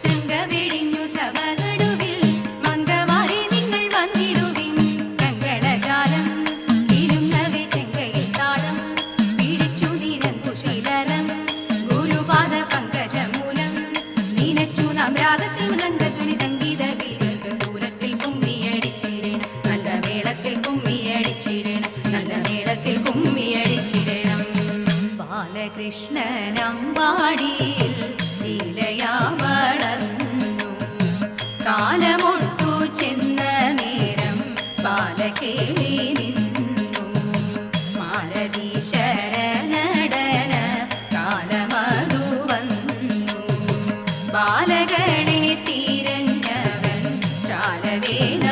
ശങ്കവെടിഞ്ഞു സഭനടുവിൽ മംഗമാരെ നിങ്ങൾ വന്നിടുവിൻ. കങ്കണജാലം ഇരുന്നവെ ചെങ്കയിൽ താളം പിടിച്ചു നീനങ്കുശീലം ഗുരുപാദ പങ്കജമൂലം നീനച്ചു നാം രാഗത്തിൽ നന്ദതുനി സംഗീത വീരർക്ക് ദൂരത്തിൽ കുമ്മിയടിച്ചിടണം. നല്ല മേളത്തിൽ കുമ്മിയടിച്ചിടണം. നല്ല മേളത്തിൽ കുമ്മിയടിച്ചിടണം. ബാലകൃഷ്ണനമ്പാടിയിൽ ലീലയാ വളർന്നു. കാലമൊട്ടു ചെന്ന നേരം ബാലകേളി നിന്നു. മാലതീശ്വര നടന കാലമതു വന്നു. ബാലകളെ തിരഞ്ഞവൻ ചാലവേല